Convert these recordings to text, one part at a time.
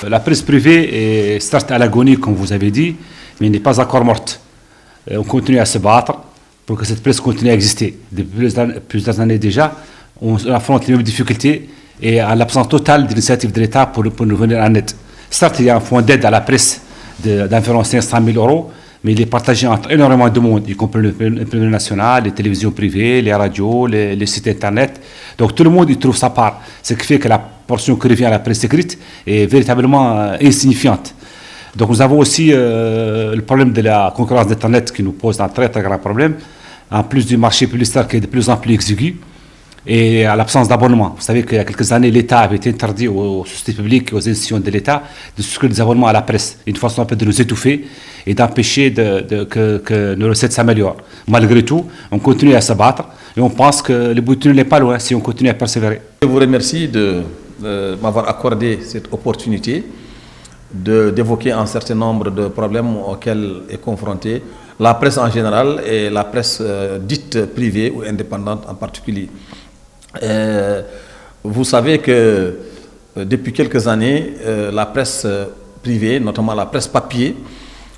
La presse privée est certes à l'agonie, comme vous avez dit, mais n'est pas encore morte. On continue à se battre pour que cette presse continue à exister. Depuis plusieurs années déjà, on affronte les mêmes difficultés et à l'absence totale d'initiative de l'État pour nous venir en aide. Certes, il y a un fonds d'aide à la presse d'environ 500 000 euros, mais il est partagé entre énormément de monde, y compris l'imprimerie nationale, les télévisions privées, les radios, les sites internet. Donc tout le monde y trouve sa part. Ce qui fait que la portion qui revient à la presse écrite est véritablement insignifiante. Donc nous avons aussi le problème de la concurrence d'Internet qui nous pose un très très grand problème, en plus du marché publicitaire qui est de plus en plus exigu et à l'absence d'abonnement. Vous savez qu'il y a quelques années, l'État avait interdit aux sociétés publiques et aux institutions de l'État de souscrire des abonnements à la presse, une façon un peu de nous étouffer et d'empêcher que nos recettes s'améliorent. Malgré tout, on continue à se battre et on pense que le bout du tunnel n'est pas loin si on continue à persévérer. Je vous remercie de m'avoir accordé cette opportunité d'évoquer un certain nombre de problèmes auxquels est confrontée la presse en général et la presse dite privée ou indépendante en particulier. Vous savez que depuis quelques années, la presse privée, notamment la presse papier,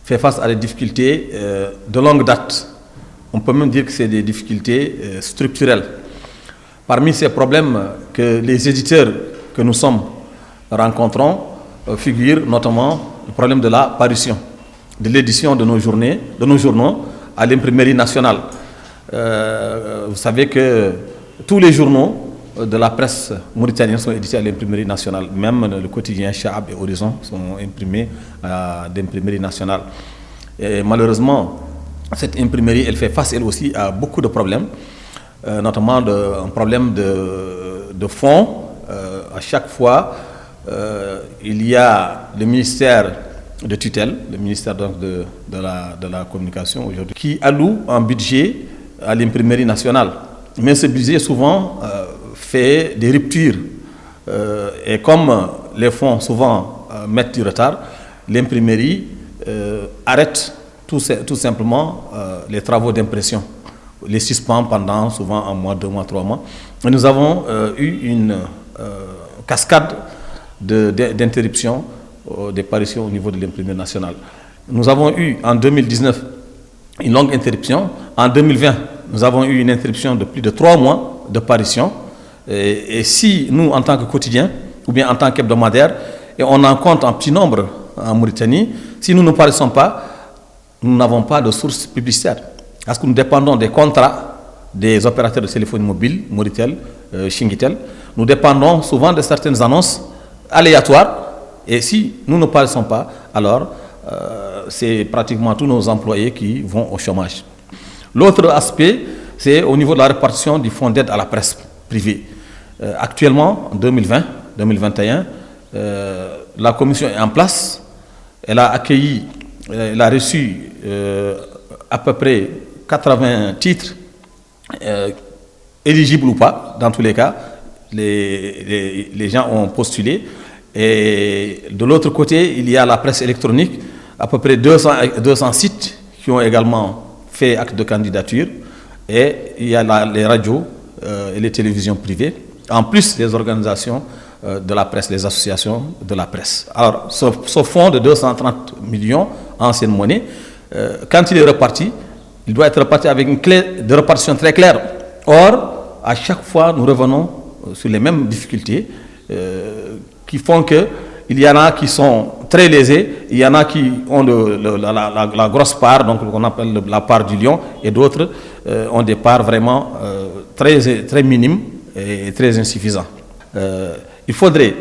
fait face à des difficultés de longue date. On peut même dire que c'est des difficultés structurelles. Parmi ces problèmes que les éditeurs que nous sommes rencontrons, figure notamment le problème de la parution, de l'édition de nos journaux à l'imprimerie nationale. Vous savez que tous les journaux de la presse mauritanienne sont édités à l'imprimerie nationale. Même le quotidien Chahab et Horizon sont imprimés à l'imprimerie nationale. Et malheureusement, cette imprimerie, elle fait face elle aussi à beaucoup de problèmes, notamment un problème de fonds. À chaque fois, il y a le ministère de tutelle, le ministère donc de la communication aujourd'hui, qui alloue un budget à l'imprimerie nationale. Mais ce budget souvent fait des ruptures. Et comme les fonds souvent mettent du retard, l'imprimerie arrête tout simplement les travaux d'impression, les suspend pendant souvent un mois, 2 mois, 3 mois. Et nous avons eu une cascade d'interruptions des parutions au niveau de l'imprimerie nationale. Nous avons eu en 2019 une longue interruption. En 2020, nous avons eu une interruption de plus de 3 mois de parution. Et si nous, en tant que quotidien, ou bien en tant qu'hebdomadaire, et on en compte un petit nombre en Mauritanie, si nous ne paraissons pas, nous n'avons pas de source publicitaire. Parce que nous dépendons des contrats des opérateurs de téléphonie mobile, Mauritel, Chinguitel. Nous dépendons souvent de certaines annonces aléatoires. Et si nous ne paraissons pas, alors c'est pratiquement tous nos employés qui vont au chômage. L'autre aspect, c'est au niveau de la répartition du fonds d'aide à la presse privée. Actuellement, en 2020-2021, la commission est en place. Elle a accueilli, elle a reçu à peu près 80 titres, éligibles ou pas, dans tous les cas. Les gens ont postulé. Et de l'autre côté, il y a la presse électronique, à peu près 200 sites qui ont également fait acte de candidature. Et il y a les radios et les télévisions privées, en plus des organisations de la presse, les associations de la presse. Alors, ce fonds de 230 millions, ancienne monnaie, quand il est reparti, il doit être reparti avec une clé de répartition très claire. Or, à chaque fois, nous revenons sur les mêmes difficultés qui font qu'il y en a qui sont très lésés, il y en a qui ont la grosse part, donc qu'on appelle la part du lion, et d'autres ont des parts vraiment très minimes et très insuffisantes. Il faudrait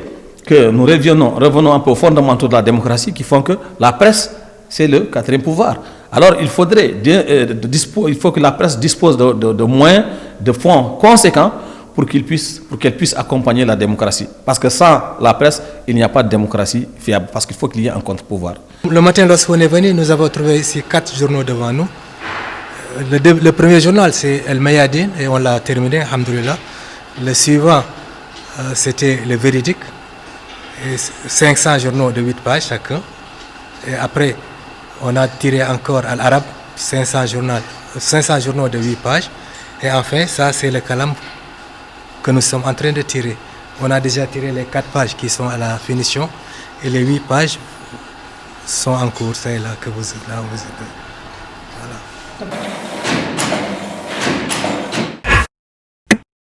que nous revenons un peu aux fondamentaux de la démocratie qui font que la presse, c'est le 4e pouvoir. Alors il faut que la presse dispose de moyens, de fonds conséquents pour qu'elle puisse accompagner la démocratie. Parce que sans la presse, il n'y a pas de démocratie fiable, parce qu'il faut qu'il y ait un contre-pouvoir. Le matin, lorsqu'on est venu, nous avons trouvé ici 4 journaux devant nous. Le premier journal, c'est El Mayadine, et on l'a terminé, alhamdoulilah. Le suivant, c'était Le Véridique, et 500 journaux de 8 pages chacun. Et après, on a tiré encore Al-Arab, 500 journaux de 8 pages. Et enfin, ça, c'est le Kalam que nous sommes en train de tirer. On a déjà tiré les 4 pages qui sont à la finition. Et les 8 pages sont en cours, c'est là que vous... Là, voilà.